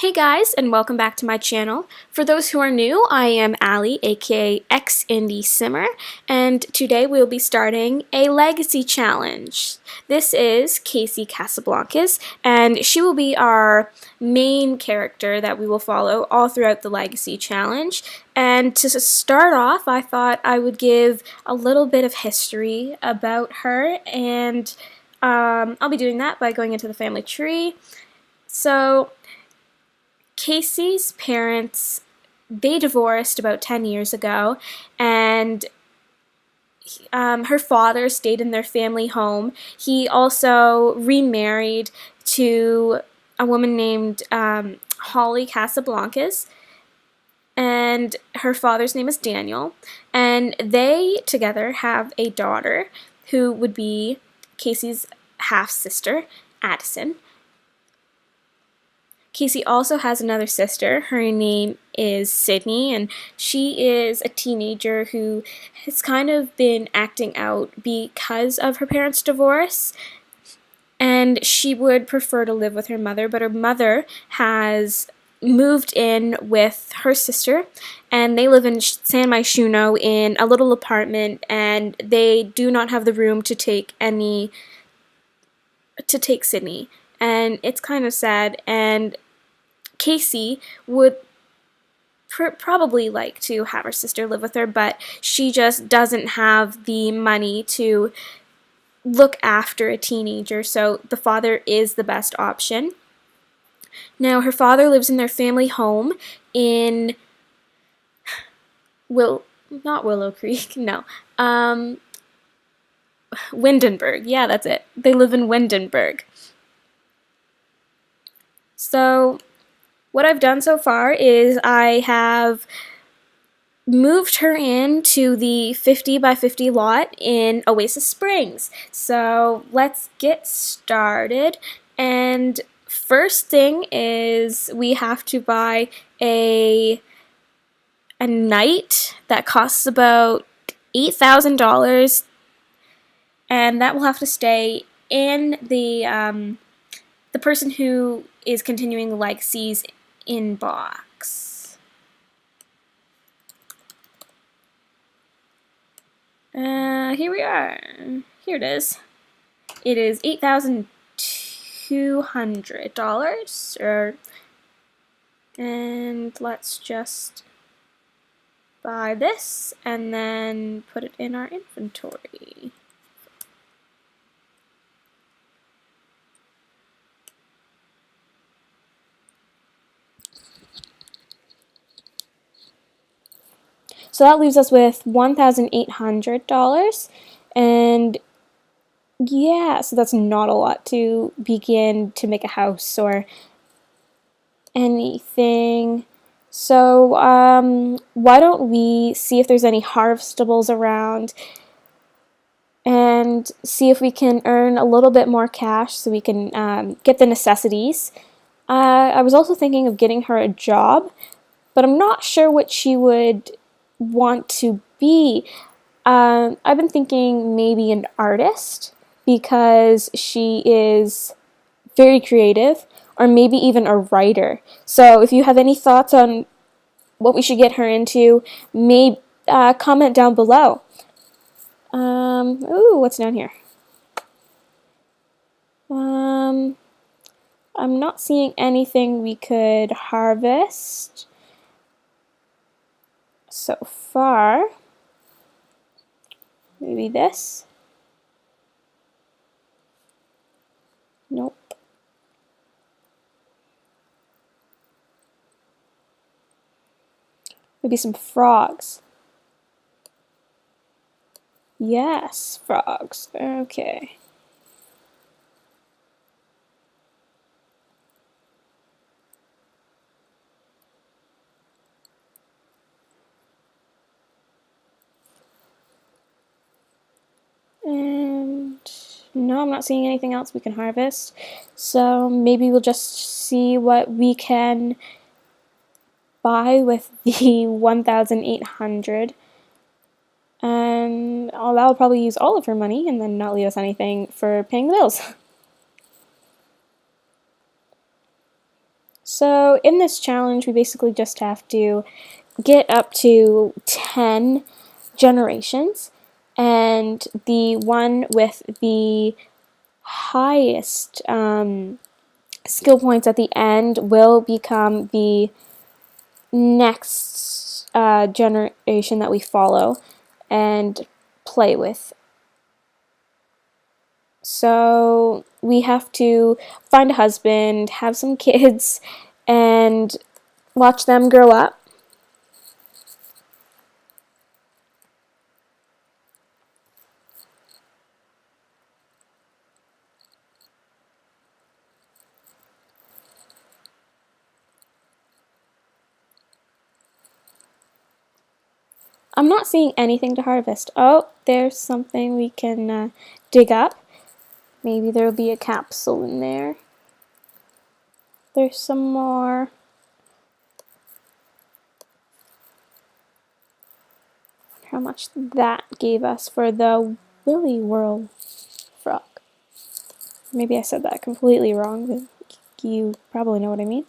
Hey guys, and welcome back to my channel. For those who are new, I am Allie, aka X-Indie Simmer, and today we'll be starting a legacy challenge. This is Casey Casablancas, and she will be our main character that we will follow all throughout the legacy challenge. And to start off, I thought I would give a little bit of history about her, and I'll be doing that by going into the family tree. So, Casey's parents, they divorced about 10 years ago, and her father stayed in their family home. He also remarried to a woman named Hollie Casablancas, and her father's name is Daniel, and they together have a daughter who would be Casey's half-sister, Addison. Casey also has another sister. Her name is Sydney, and she is a teenager who has kind of been acting out because of her parents' divorce, and she would prefer to live with her mother, but her mother has moved in with her sister, and they live in San Myshuno in a little apartment, and they do not have the room to take Sydney, and it's kind of sad. And Casey would probably like to have her sister live with her, but she just doesn't have the money to look after a teenager, so the father is the best option. Now, her father lives in their family home in not Willow Creek, no, Windenburg. Yeah, that's it. They live in Windenburg. So what I've done so far is I have moved her into the 50 by 50 lot in Oasis Springs. So let's get started. And first thing is we have to buy a night that costs about $8,000, and that will have to stay in the person who is continuing the legacy's inbox. Here we are. Here it is. It is $8,200, and let's just buy this and then put it in our inventory. So that leaves us with $1,800, and yeah, so that's not a lot to begin to make a house or anything. So why don't we see if there's any harvestables around and see if we can earn a little bit more cash so we can get the necessities. I was also thinking of getting her a job, but I'm not sure what she would want to be. I've been thinking maybe an artist, because she is very creative, or maybe even a writer. So if you have any thoughts on what we should get her into, maybe comment down below. Ooh, what's down here? I'm not seeing anything we could harvest so far. Maybe this? Nope. Maybe some frogs. Yes, frogs. Okay. And no, I'm not seeing anything else we can harvest. So maybe we'll just see what we can buy with the 1,800. And that'll probably use all of her money and then not leave us anything for paying the bills. So in this challenge, we basically just have to get up to 10 generations, and the one with the highest skill points at the end will become the next generation that we follow and play with. So we have to find a husband, have some kids, and watch them grow up. I'm not seeing anything to harvest. Oh, there's something we can dig up. Maybe there'll be a capsule in there. There's some more. How much that gave us for the Willy Whirl frog. Maybe I said that completely wrong, but you probably know what I mean.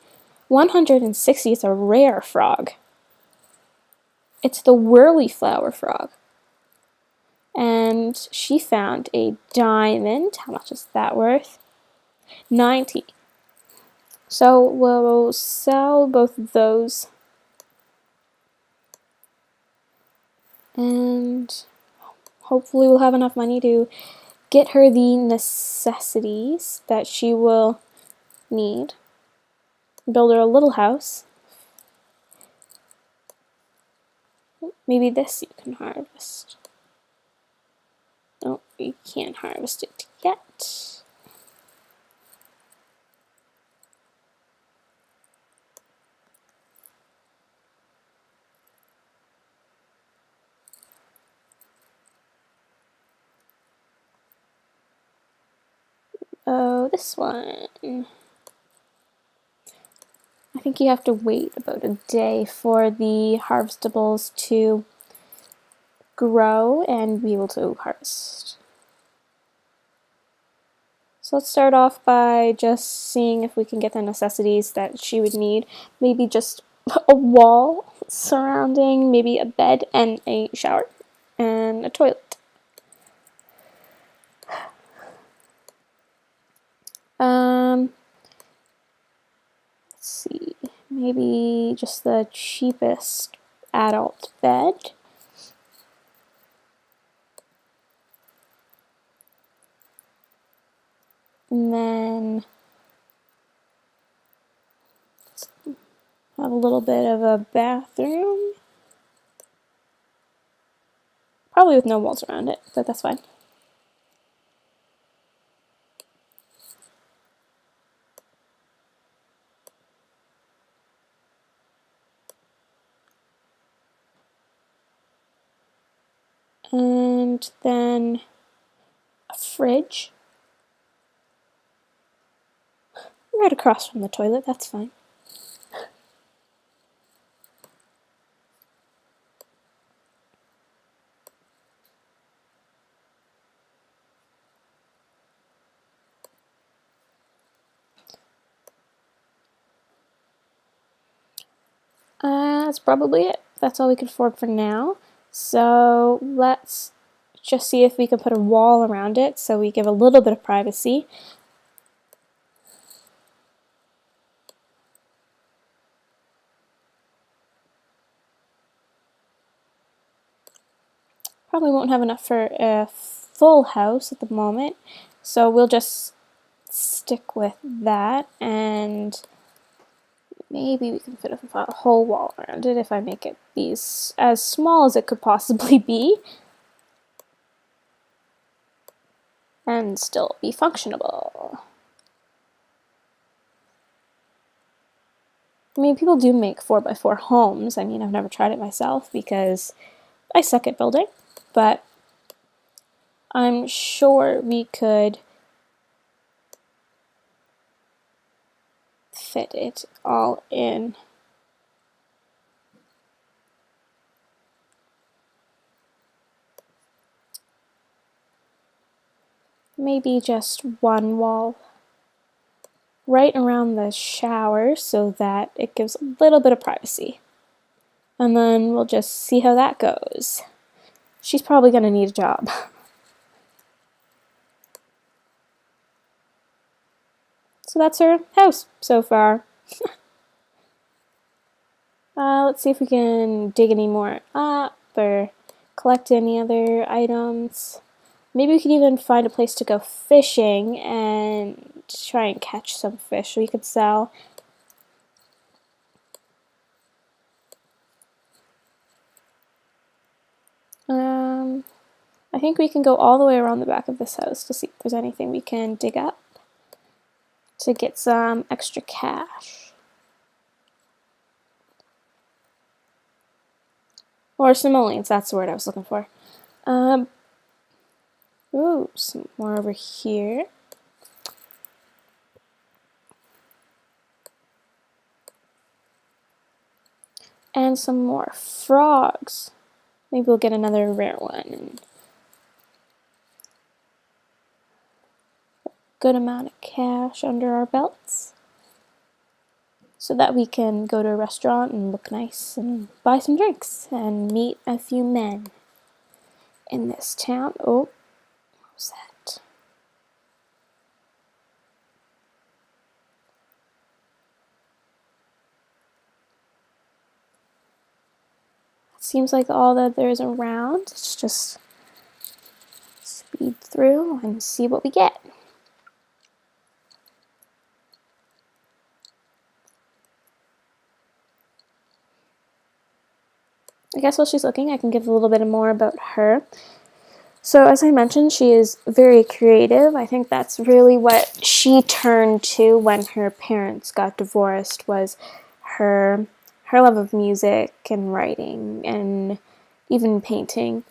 160 is a rare frog. It's the whirly flower frog. And she found a diamond. How much is that worth? 90. So we'll sell both of those. And hopefully we'll have enough money to get her the necessities that she will need. Build her a little house. Maybe this you can harvest. No, you can't harvest it yet. Oh, this one. I think you have to wait about a day for the harvestables to grow and be able to harvest. So let's start off by just seeing if we can get the necessities that she would need. Maybe just a wall surrounding, maybe a bed and a shower and a toilet. Let's see, maybe just the cheapest adult bed. And then have a little bit of a bathroom. Probably with no walls around it, but that's fine. And then a fridge. Right across from the toilet, that's fine. That's probably it. That's all we can afford for now. So let's just see if we can put a wall around it so we give a little bit of privacy. Probably won't have enough for a full house at the moment, so we'll just stick with that, and maybe we can fit a whole wall around it if I make it these as small as it could possibly be and still be functionable. I mean, people do make 4x4 homes. I mean, I've never tried it myself because I suck at building, but I'm sure we could fit it all in. Maybe just one wall right around the shower so that it gives a little bit of privacy. And then we'll just see how that goes. She's probably going to need a job. So that's her house so far. Let's see if we can dig any more up or collect any other items. Maybe we could even find a place to go fishing and try and catch some fish we could sell. I think we can go all the way around the back of this house to see if there's anything we can dig up to get some extra cash. Or simoleons, that's the word I was looking for. Ooh, some more over here. And some more frogs. Maybe we'll get another rare one. A good amount of cash under our belts, so that we can go to a restaurant and look nice and buy some drinks and meet a few men in this town. Oh, what was that? Seems like all that there is around. Let's just speed through and see what we get. I guess while she's looking, I can give a little bit more about her. So as I mentioned, she is very creative. I think that's really what she turned to when her parents got divorced, was her love of music and writing and even painting.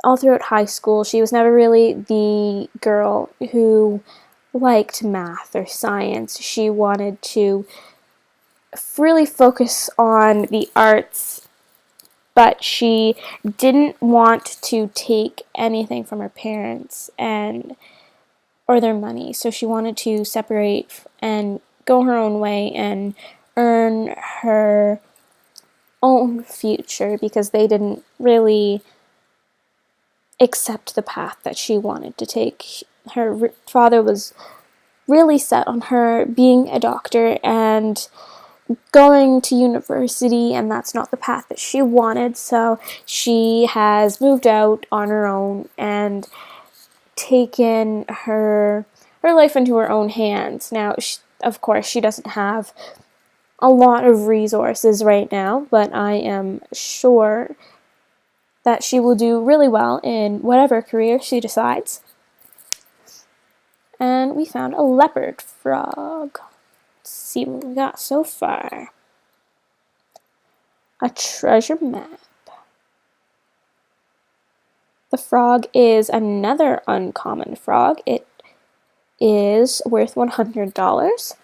All throughout high school, she was never really the girl who liked math or science. She wanted to really focus on the arts, but she didn't want to take anything from her parents or their money. So she wanted to separate and go her own way and earn her own future, because they didn't really accept the path that she wanted to take. Her father was really set on her being a doctor and going to university, and that's not the path that she wanted. So she has moved out on her own and taken her life into her own hands. Now, of course, she doesn't have a lot of resources right now, but I am sure that she will do really well in whatever career she decides. And we found a leopard frog. Let's see what we got so far. A treasure map. The frog is another uncommon frog. It is worth $100.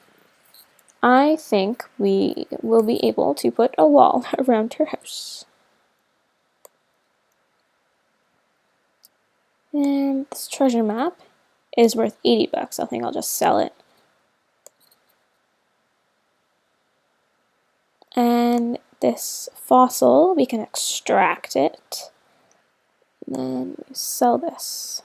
I think we will be able to put a wall around her house. And this treasure map is worth $80. I think I'll just sell it. And this fossil, we can extract it. And then we sell this.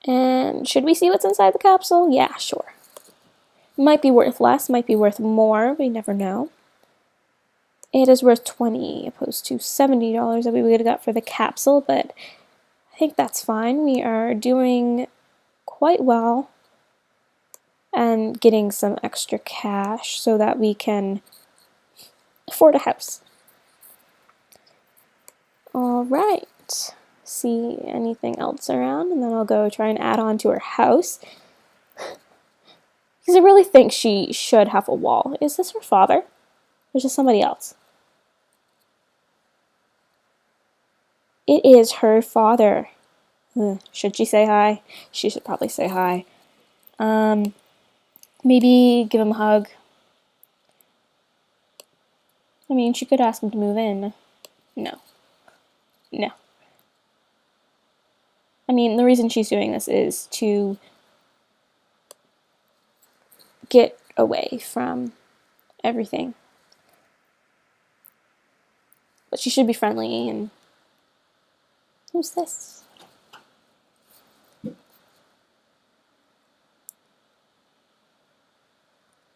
And should we see what's inside the capsule? Yeah, sure. Might be worth less, might be worth more, we never know. It is worth $20 opposed to $70 that we would have got for the capsule, but I think that's fine. We are doing quite well and getting some extra cash so that we can afford a house. Alright, see anything else around, and then I'll go try and add on to her house. Because I really think she should have a wall. Is this her father? Or is this somebody else? It is her father. Should she say hi? She should probably say hi. Maybe give him a hug. I mean, she could ask him to move in. No. No. I mean, the reason she's doing this is to get away from everything. But she should be friendly and... Who's this?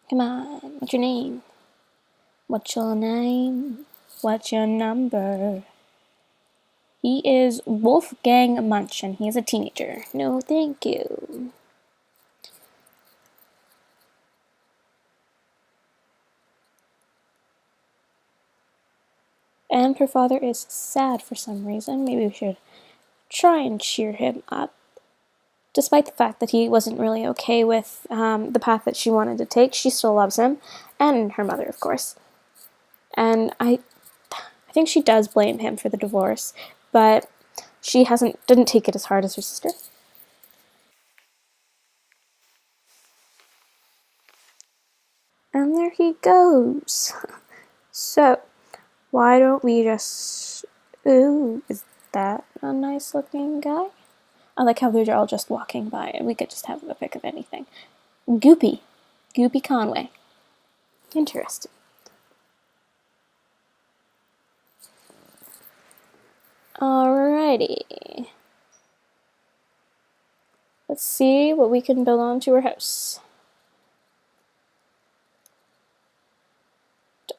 Come on, what's your name? What's your name? What's your number? He is Wolfgang Munchen. He is a teenager. No, thank you. And her father is sad for some reason. Maybe we should try and cheer him up. Despite the fact that he wasn't really okay with the path that she wanted to take, she still loves him, and her mother, of course. And I think she does blame him for the divorce, but she didn't take it as hard as her sister. And there he goes. So, why don't we just... Ooh, is that a nice looking guy? I like how they're all just walking by and we could just have a pic of anything. Goopy Conway. Interesting. Alrighty. Let's see what we can build onto her house.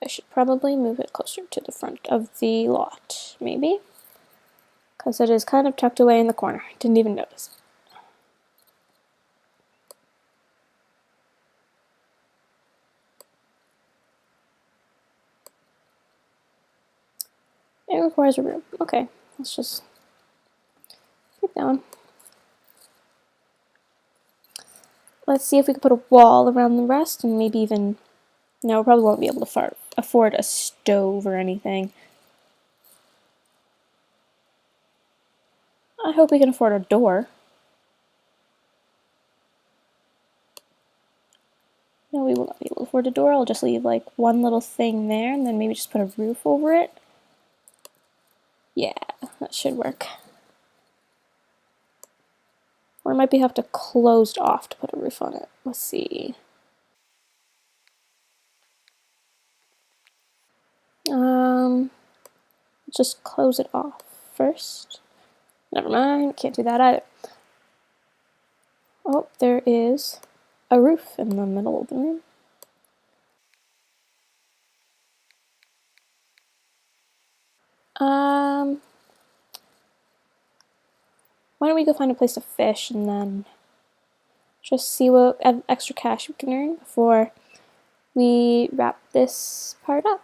I should probably move it closer to the front of the lot, maybe? Because it is kind of tucked away in the corner. Didn't even notice. It requires a room. Okay, let's just keep going. Let's see if we can put a wall around the rest and maybe even... No, we probably won't be able to afford a stove or anything. I hope we can afford a door. No, we will not be able to afford a door. I'll just leave like one little thing there and then maybe just put a roof over it. Yeah, that should work. Or I might have to close off to put a roof on it. Let's see. Just close it off first. Never mind, can't do that either. Oh, there is a roof in the middle of the room. Why don't we go find a place to fish and then just see what extra cash we can earn before we wrap this part up.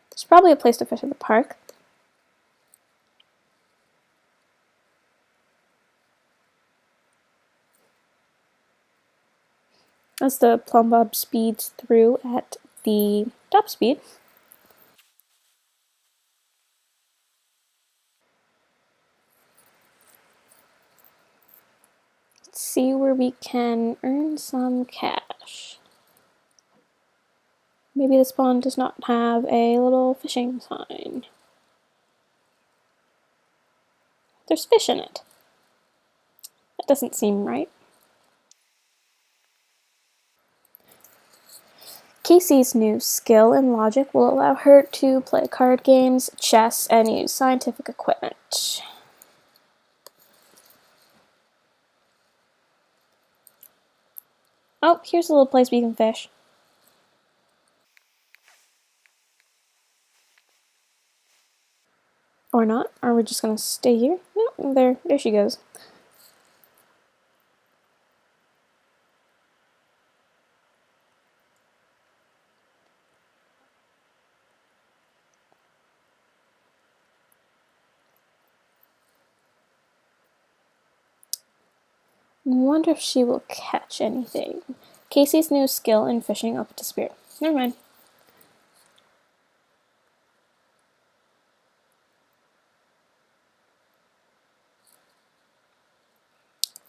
There's probably a place to fish in the park. As the plumb bob speeds through at the top speed. Let's see where we can earn some cash. Maybe this pond does not have a little fishing sign. There's fish in it. That doesn't seem right. Casey's new skill in logic will allow her to play card games, chess, and use scientific equipment. Oh, here's a little place we can fish. Or not. Are we just gonna stay here? No, there she goes. Wonder if she will catch anything. Casey's new skill in fishing up to spirit. Never mind.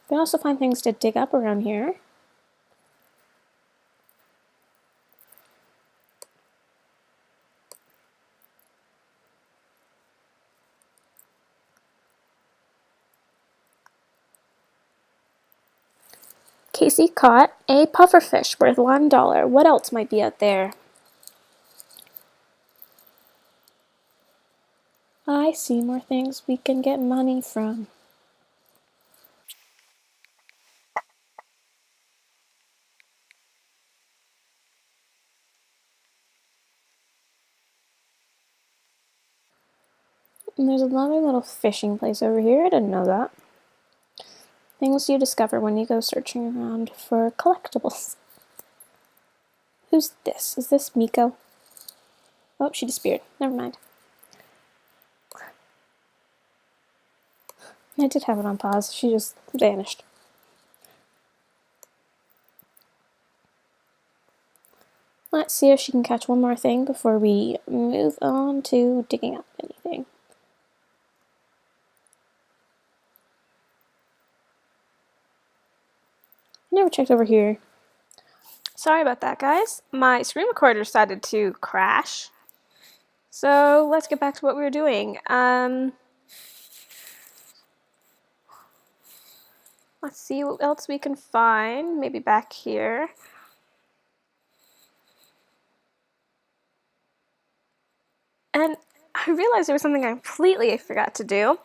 We can also find things to dig up around here. Casey caught a pufferfish worth $1. What else might be out there? I see more things we can get money from. And there's another little fishing place over here. I didn't know that. Things you discover when you go searching around for collectibles. Who's this? Is this Miko? Oh, she disappeared. Never mind. I did have it on pause. She just vanished. Let's see if she can catch one more thing before we move on to digging up anything. I never checked over here. Sorry about that, guys. My screen recorder decided to crash. So let's get back to what we were doing. Let's see what else we can find. Maybe back here. And I realized there was something I completely forgot to do,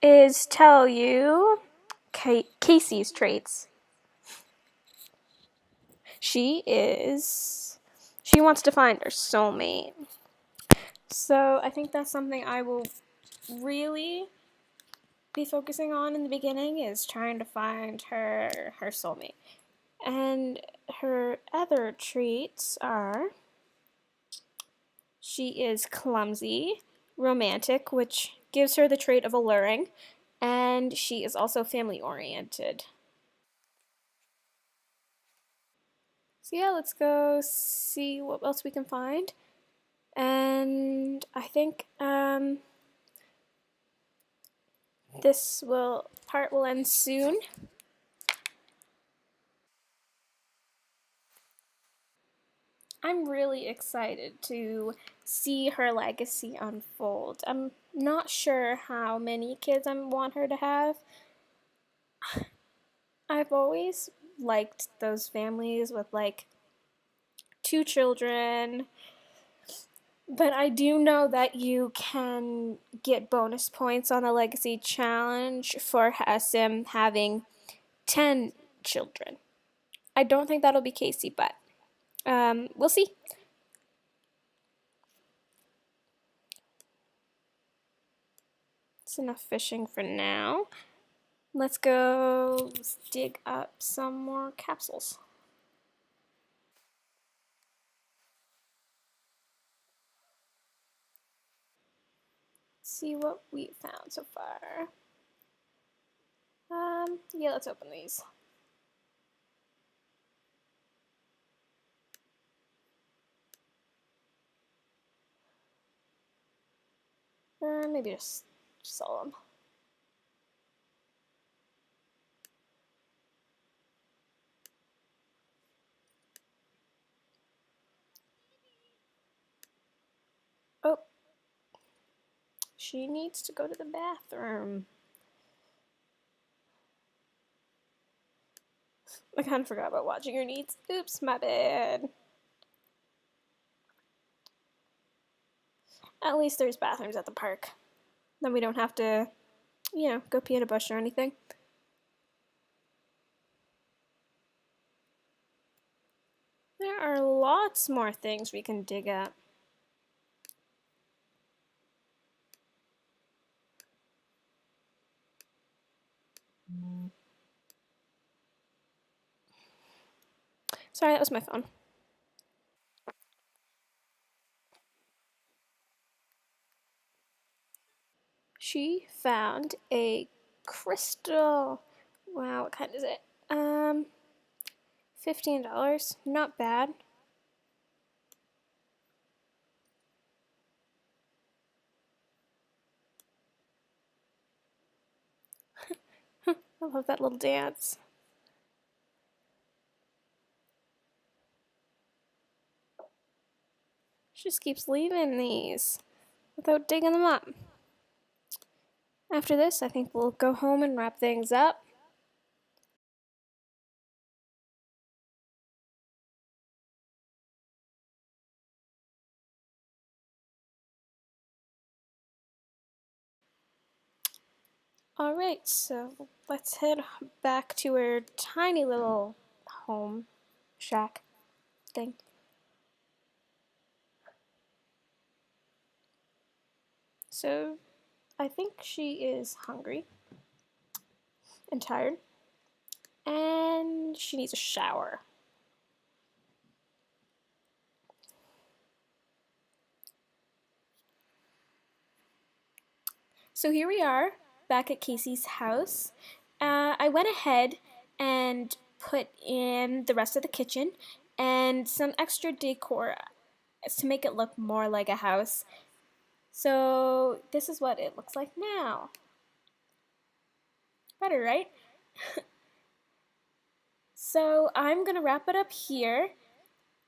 is tell you Casey's traits. She wants to find her soulmate. So I think that's something I will really be focusing on in the beginning, is trying to find her soulmate. And her other traits are, she is clumsy, romantic, which gives her the trait of alluring, and she is also family oriented. So yeah, let's go see what else we can find. And I think this part will end soon. I'm really excited to see her legacy unfold. I'm not sure how many kids I want her to have. I've always liked those families with like 2 children, but I do know that you can get bonus points on the legacy challenge for Sim having 10 children. I don't think that'll be Casey, but we'll see. That's enough fishing for now. Let's go dig up some more capsules. See what we found so far. Yeah, let's open these. Maybe just sell them. Oh, she needs to go to the bathroom. I kind of forgot about watching her needs. Oops, my bad. At least there's bathrooms at the park. Then we don't have to, go pee in a bush or anything. There are lots more things we can dig up. Sorry, that was my phone. She found a crystal. Wow, what kind is it? $15. Not bad. I love that little dance. She just keeps leaving these without digging them up. After this, I think we'll go home and wrap things up. Alright, so let's head back to our tiny little home shack thing. So I think she is hungry and tired, and she needs a shower. So here we are, back at Casey's house. I went ahead and put in the rest of the kitchen and some extra decor to make it look more like a house. So this is what it looks like now. Better, right? So I'm gonna wrap it up here.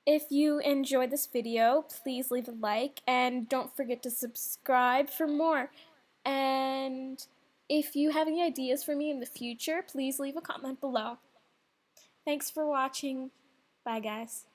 If you enjoyed this video, please leave a like and don't forget to subscribe for more. And if you have any ideas for me in the future, please leave a comment below. Thanks for watching. Bye, guys.